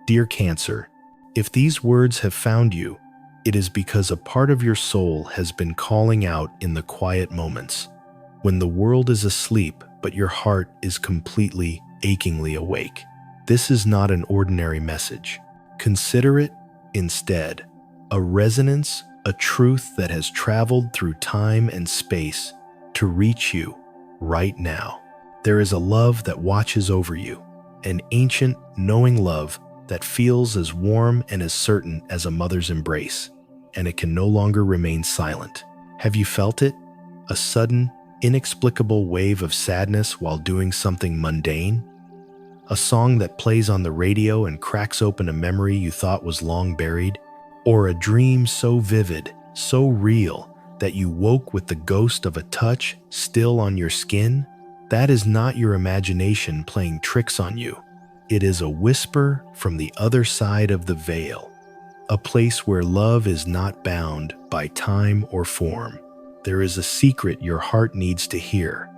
Dear Cancer, if these words have found you, it is because a part of your soul has been calling out in the quiet moments, when the world is asleep but your heart is completely, achingly awake. This is not an ordinary message. Consider it, instead, a resonance, a truth that has traveled through time and space to reach you right now. There is a love that watches over you, an ancient, knowing love that feels as warm and as certain as a mother's embrace, and it can no longer remain silent. Have you felt it? A sudden, inexplicable wave of sadness while doing something mundane? A song that plays on the radio and cracks open a memory you thought was long buried? Or a dream so vivid, so real, that you woke with the ghost of a touch still on your skin? That is not your imagination playing tricks on you. It is a whisper from the other side of the veil, a place where love is not bound by time or form. There is a secret your heart needs to hear,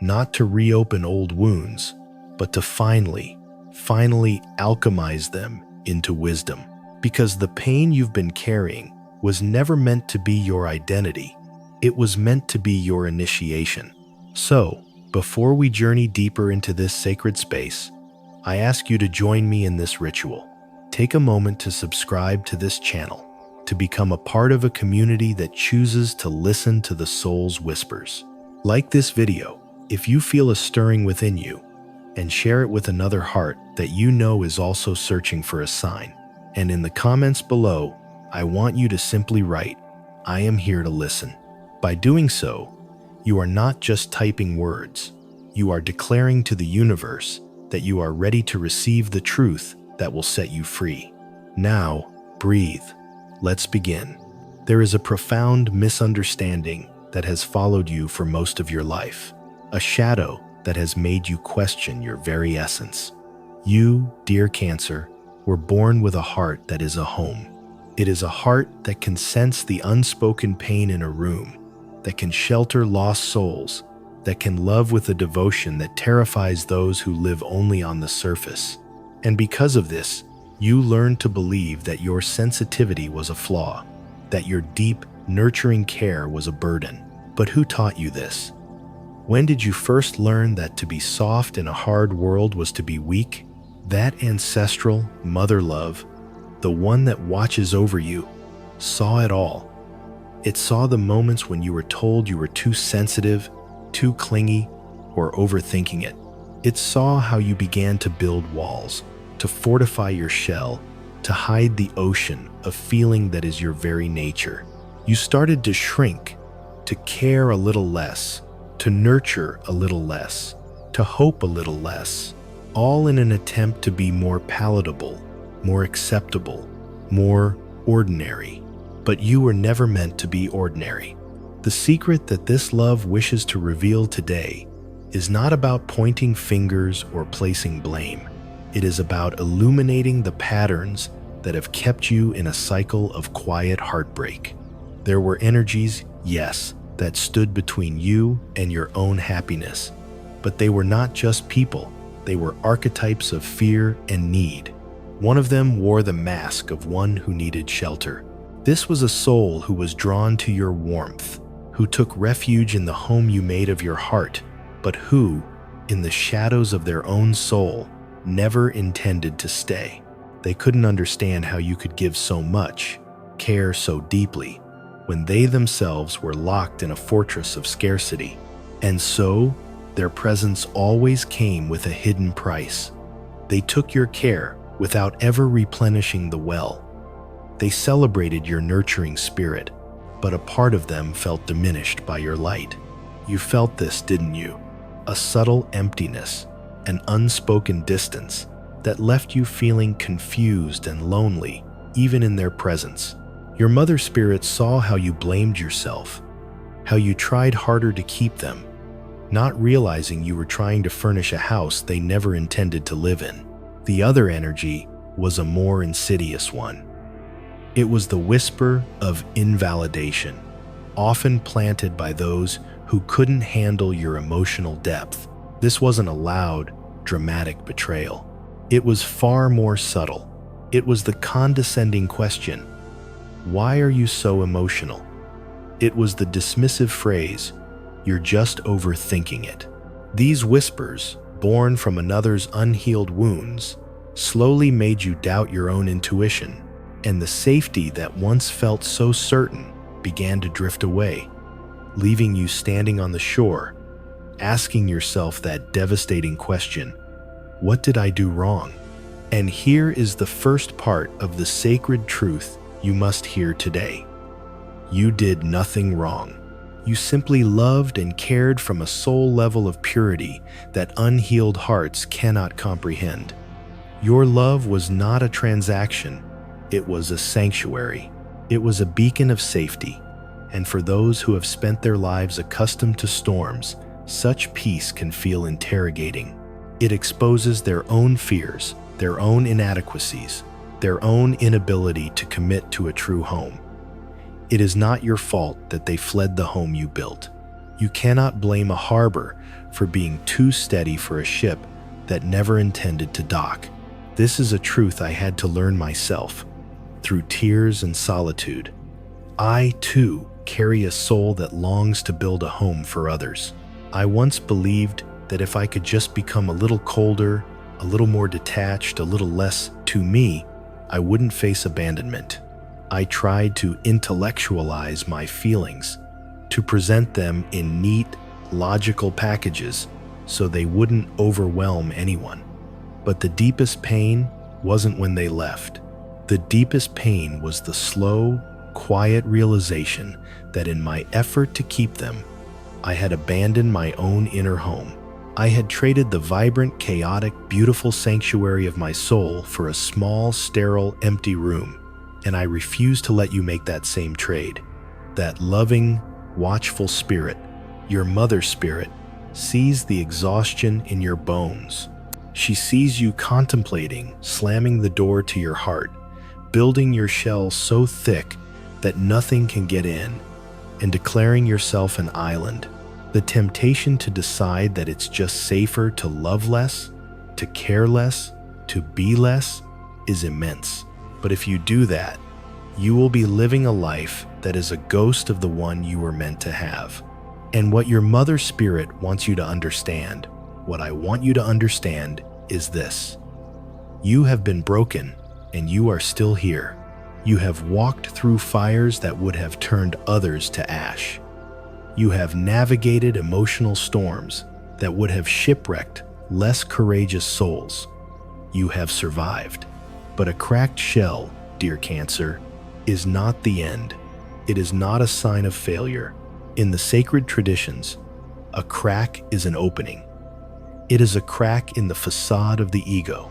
not to reopen old wounds, but to finally alchemize them into wisdom. Because the pain you've been carrying was never meant to be your identity. It was meant to be your initiation. So, before we journey deeper into this sacred space, I ask you to join me in this ritual. Take a moment to subscribe to this channel, to become a part of a community that chooses to listen to the soul's whispers. Like this video if you feel a stirring within you, and share it with another heart that you know is also searching for a sign. And in the comments below, I want you to simply write, "I am here to listen." By doing so, you are not just typing words, you are declaring to the universe that you are ready to receive the truth that will set you free. Now, breathe. Let's begin. There is a profound misunderstanding that has followed you for most of your life, a shadow that has made you question your very essence. You, dear Cancer, were born with a heart that is a home. It is a heart that can sense the unspoken pain in a room, that can shelter lost souls, that can love with a devotion that terrifies those who live only on the surface. And because of this, you learned to believe that your sensitivity was a flaw, that your deep, nurturing care was a burden. But who taught you this? When did you first learn that to be soft in a hard world was to be weak? That ancestral mother love, the one that watches over you, saw it all. It saw the moments when you were told you were too sensitive, too clingy, or overthinking it. It saw how you began to build walls, to fortify your shell, to hide the ocean of feeling that is your very nature. You started to shrink, to care a little less, to nurture a little less, to hope a little less, all in an attempt to be more palatable, more acceptable, more ordinary. But you were never meant to be ordinary. The secret that this love wishes to reveal today is not about pointing fingers or placing blame. It is about illuminating the patterns that have kept you in a cycle of quiet heartbreak. There were energies, yes, that stood between you and your own happiness, but they were not just people. They were archetypes of fear and need. One of them wore the mask of one who needed shelter. This was a soul who was drawn to your warmth, who took refuge in the home you made of your heart, but who, in the shadows of their own soul, never intended to stay. They couldn't understand how you could give so much, care so deeply, when they themselves were locked in a fortress of scarcity. And so, their presence always came with a hidden price. They took your care without ever replenishing the well. They celebrated your nurturing spirit, but a part of them felt diminished by your light. You felt this, didn't you? A subtle emptiness, an unspoken distance that left you feeling confused and lonely, even in their presence. Your mother spirit saw how you blamed yourself, how you tried harder to keep them, not realizing you were trying to furnish a house they never intended to live in. The other energy was a more insidious one. It was the whisper of invalidation, often planted by those who couldn't handle your emotional depth. This wasn't a loud, dramatic betrayal. It was far more subtle, It was the condescending question, "Why are you so emotional?" It was the dismissive phrase, "You're just overthinking it." These whispers, born from another's unhealed wounds, slowly made you doubt your own intuition, and the safety that once felt so certain began to drift away, leaving you standing on the shore, asking yourself that devastating question, "What did I do wrong?" And here is the first part of the sacred truth you must hear today. You did nothing wrong. You simply loved and cared from a soul level of purity that unhealed hearts cannot comprehend. Your love was not a transaction, it was a sanctuary. It was a beacon of safety, and for those who have spent their lives accustomed to storms, such peace can feel interrogating. It exposes their own fears, their own inadequacies, their own inability to commit to a true home. It is not your fault that they fled the home you built. You cannot blame a harbor for being too steady for a ship that never intended to dock. This is a truth I had to learn myself, through tears and solitude. I, too, carry a soul that longs to build a home for others. I once believed that if I could just become a little colder, a little more detached, a little less to me, I wouldn't face abandonment. I tried to intellectualize my feelings, to present them in neat, logical packages so they wouldn't overwhelm anyone. But the deepest pain wasn't when they left. The deepest pain was the slow, quiet realization that in my effort to keep them, I had abandoned my own inner home. I had traded the vibrant, chaotic, beautiful sanctuary of my soul for a small, sterile, empty room. And I refuse to let you make that same trade. That loving, watchful spirit, your mother spirit, sees the exhaustion in your bones. She sees you contemplating, slamming the door to your heart, building your shell so thick that nothing can get in, and declaring yourself an island. The temptation to decide that it's just safer to love less, to care less, to be less, is immense. But if you do that, you will be living a life that is a ghost of the one you were meant to have. And what your mother spirit wants you to understand, what I want you to understand, is this. You have been broken, and you are still here. You have walked through fires that would have turned others to ash. You have navigated emotional storms that would have shipwrecked less courageous souls. You have survived. But a cracked shell, dear Cancer, is not the end. It is not a sign of failure. In the sacred traditions, a crack is an opening. It is a crack in the facade of the ego,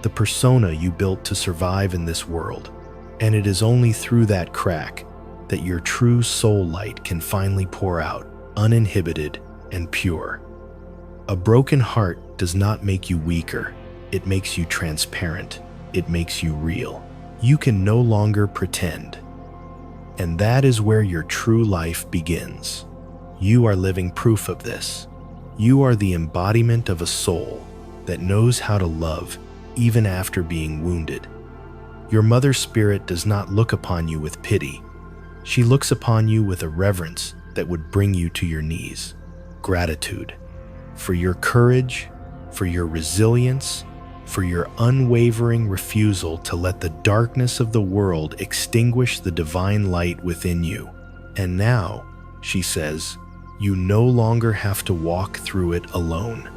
the persona you built to survive in this world. And it is only through that crack that your true soul light can finally pour out, uninhibited and pure. A broken heart does not make you weaker. It makes you transparent. It makes you real. You can no longer pretend. And that is where your true life begins. You are living proof of this. You are the embodiment of a soul that knows how to love even after being wounded. Your mother spirit does not look upon you with pity. She looks upon you with a reverence that would bring you to your knees. Gratitude for your courage, for your resilience, for your unwavering refusal to let the darkness of the world extinguish the divine light within you. And now, she says, you no longer have to walk through it alone.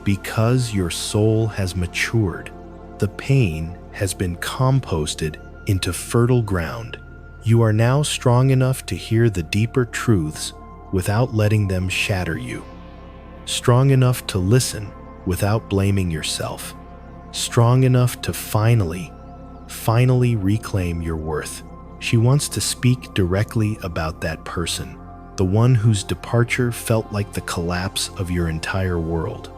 Because your soul has matured, the pain has been composted into fertile ground. You are now strong enough to hear the deeper truths without letting them shatter you. Strong enough to listen without blaming yourself. Strong enough to finally reclaim your worth. She wants to speak directly about that person, the one whose departure felt like the collapse of your entire world,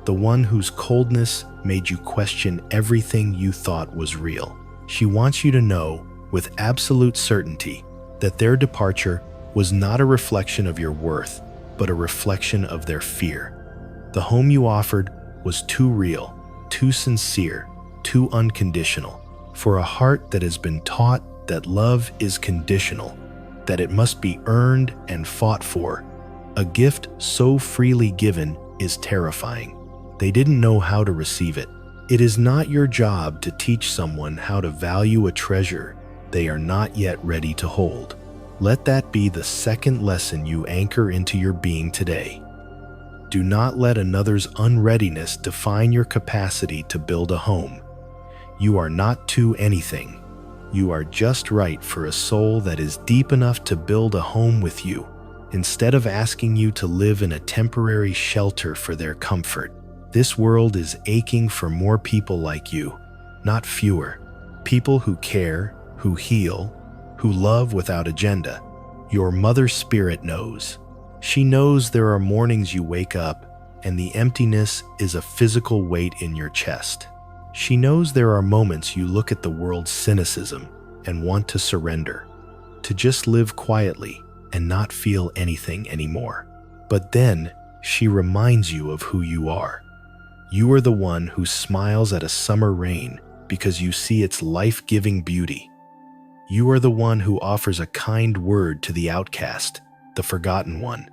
the one whose coldness made you question everything you thought was real. She wants you to know with absolute certainty that their departure was not a reflection of your worth, but a reflection of their fear. The home you offered was too real, too sincere, too unconditional For a heart that has been taught that love is conditional, that it must be earned and fought for, a gift so freely given is terrifying. They didn't know how to receive it. It is not your job to teach someone how to value a treasure they are not yet ready to hold. Let that be the second lesson you anchor into your being today. Do not let another's unreadiness define your capacity to build a home. You are not too anything. You are just right for a soul that is deep enough to build a home with you, instead of asking you to live in a temporary shelter for their comfort. This world is aching for more people like you, not fewer. People who care, who heal, who love without agenda. Your mother spirit knows. She knows there are mornings you wake up and the emptiness is a physical weight in your chest. She knows there are moments you look at the world's cynicism and want to surrender, to just live quietly and not feel anything anymore. But then she reminds you of who you are. You are the one who smiles at a summer rain because you see its life-giving beauty. You are the one who offers a kind word to the outcast, the forgotten one.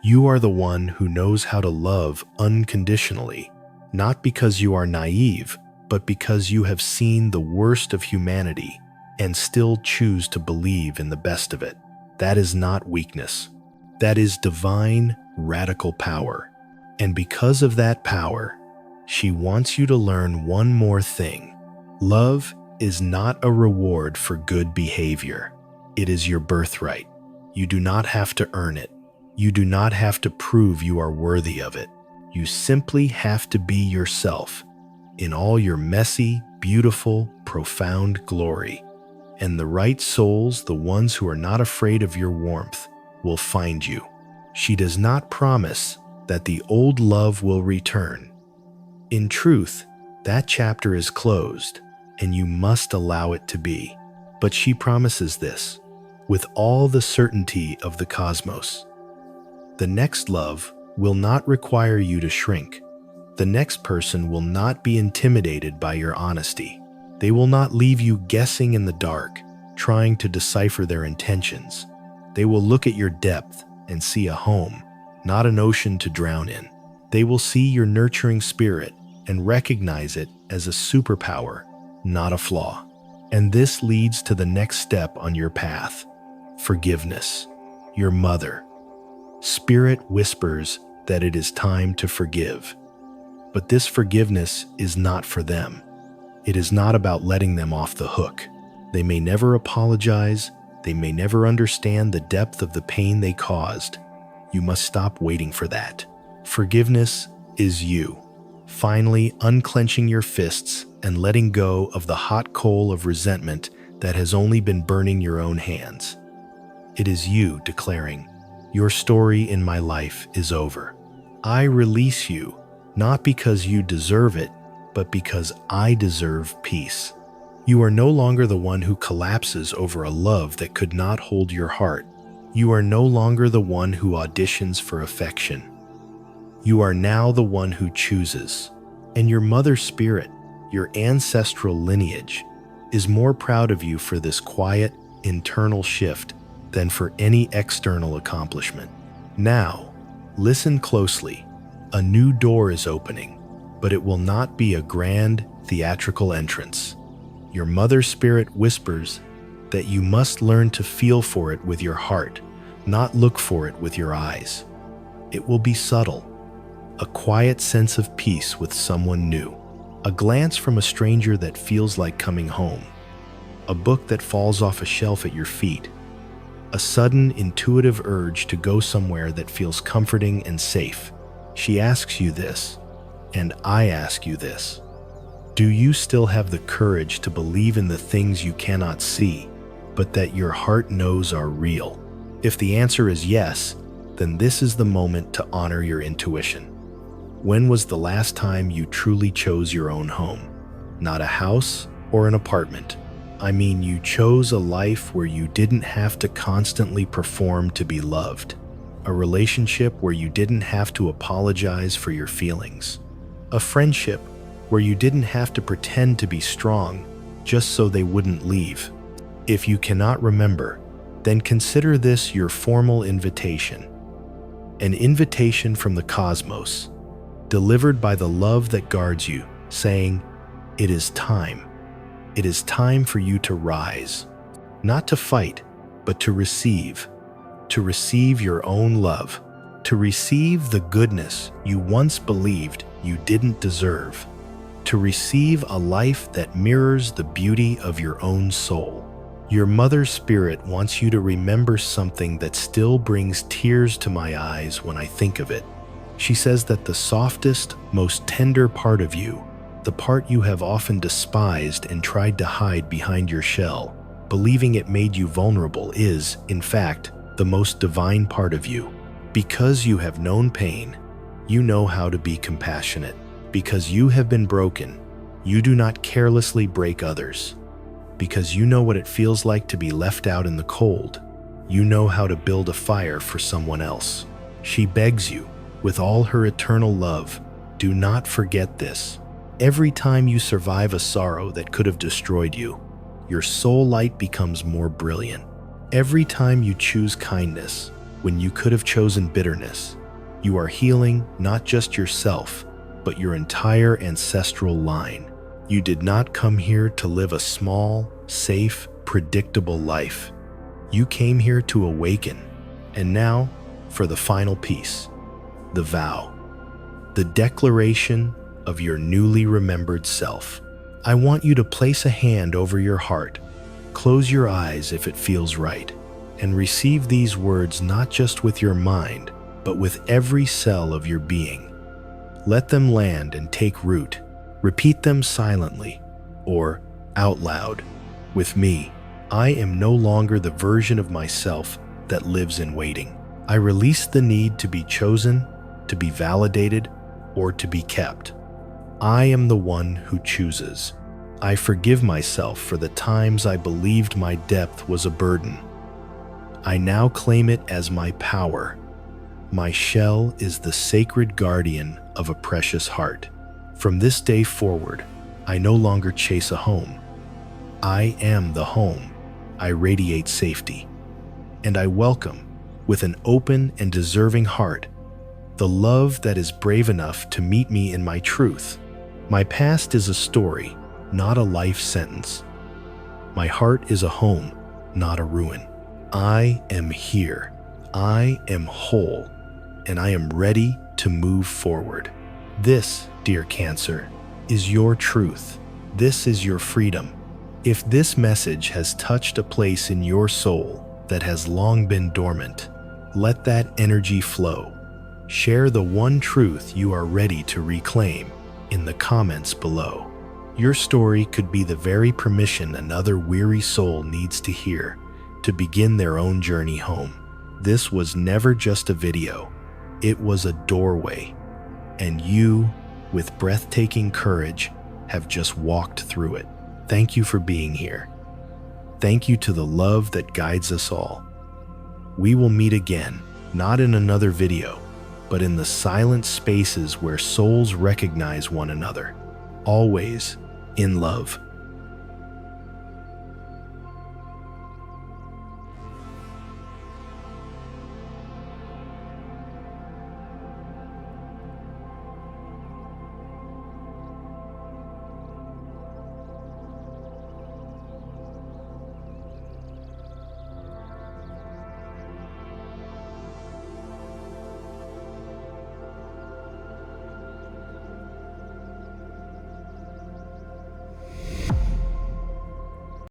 You are the one who knows how to love unconditionally, not because you are naive, but because you have seen the worst of humanity and still choose to believe in the best of it. That is not weakness. That is divine, radical power. And because of that power, she wants you to learn one more thing. Love is not a reward for good behavior. It is your birthright. You do not have to earn it. You do not have to prove you are worthy of it. You simply have to be yourself in all your messy, beautiful, profound glory. And the right souls, the ones who are not afraid of your warmth, will find you. She does not promise that the old love will return. In truth, that chapter is closed, and you must allow it to be. But she promises this, with all the certainty of the cosmos. The next love will not require you to shrink. The next person will not be intimidated by your honesty. They will not leave you guessing in the dark, trying to decipher their intentions. They will look at your depth and see a home, not an ocean to drown in. They will see your nurturing spirit and recognize it as a superpower, not a flaw. And this leads to the next step on your path: forgiveness. Your mother. Spirit whispers that it is time to forgive. But this forgiveness is not for them. It is not about letting them off the hook. They may never apologize. They may never understand the depth of the pain they caused. You must stop waiting for that. Forgiveness is you, finally unclenching your fists and letting go of the hot coal of resentment that has only been burning your own hands. It is you declaring, "Your story in my life is over. I release you, not because you deserve it, but because I deserve peace." You are no longer the one who collapses over a love that could not hold your heart. You are no longer the one who auditions for affection. You are now the one who chooses. And your mother spirit, your ancestral lineage, is more proud of you for this quiet, internal shift than for any external accomplishment. Now, listen closely. A new door is opening, but it will not be a grand, theatrical entrance. Your mother spirit whispers that you must learn to feel for it with your heart, not look for it with your eyes. It will be subtle, a quiet sense of peace with someone new, a glance from a stranger that feels like coming home, a book that falls off a shelf at your feet, a sudden intuitive urge to go somewhere that feels comforting and safe. She asks you this, and I ask you this. Do you still have the courage to believe in the things you cannot see, but that your heart knows are real? If the answer is yes, then this is the moment to honor your intuition. When was the last time you truly chose your own home? Not a house or an apartment. I mean, you chose a life where you didn't have to constantly perform to be loved. A relationship where you didn't have to apologize for your feelings. A friendship where you didn't have to pretend to be strong just so they wouldn't leave. If you cannot remember, then consider this your formal invitation. An invitation from the cosmos, delivered by the love that guards you, saying, "It is time. It is time for you to rise." Not to fight, but to receive. To receive your own love. To receive the goodness you once believed you didn't deserve. To receive a life that mirrors the beauty of your own soul. Your mother spirit wants you to remember something that still brings tears to my eyes when I think of it. She says that the softest, most tender part of you, the part you have often despised and tried to hide behind your shell, believing it made you vulnerable, is, in fact, the most divine part of you. Because you have known pain, you know how to be compassionate. Because you have been broken, you do not carelessly break others. Because you know what it feels like to be left out in the cold, you know how to build a fire for someone else. She begs you, with all her eternal love, do not forget this. Every time you survive a sorrow that could have destroyed you, your soul light becomes more brilliant. Every time you choose kindness when you could have chosen bitterness, you are healing not just yourself, but your entire ancestral line. You did not come here to live a small, safe, predictable life. You came here to awaken. And now, for the final piece, the vow, the declaration of your newly remembered self. I want you to place a hand over your heart, close your eyes if it feels right, and receive these words not just with your mind, but with every cell of your being. Let them land and take root. Repeat them silently or out loud with me. I am no longer the version of myself that lives in waiting. I release the need to be chosen, to be validated, or to be kept. I am the one who chooses. I forgive myself for the times I believed my depth was a burden. I now claim it as my power. My shell is the sacred guardian of a precious heart. From this day forward, I no longer chase a home. I am the home. I radiate safety. And I welcome, with an open and deserving heart, the love that is brave enough to meet me in my truth. My past is a story, not a life sentence. My heart is a home, not a ruin. I am here. I am whole, and I am ready to move forward. This, dear Cancer, is your truth. This is your freedom. If this message has touched a place in your soul that has long been dormant, let that energy flow. Share the one truth you are ready to reclaim in the comments below. Your story could be the very permission another weary soul needs to hear to begin their own journey home. This was never just a video. It was a doorway. And you, with breathtaking courage, have just walked through it. Thank you for being here. Thank you to the love that guides us all. We will meet again, not in another video, but in the silent spaces where souls recognize one another. Always in love.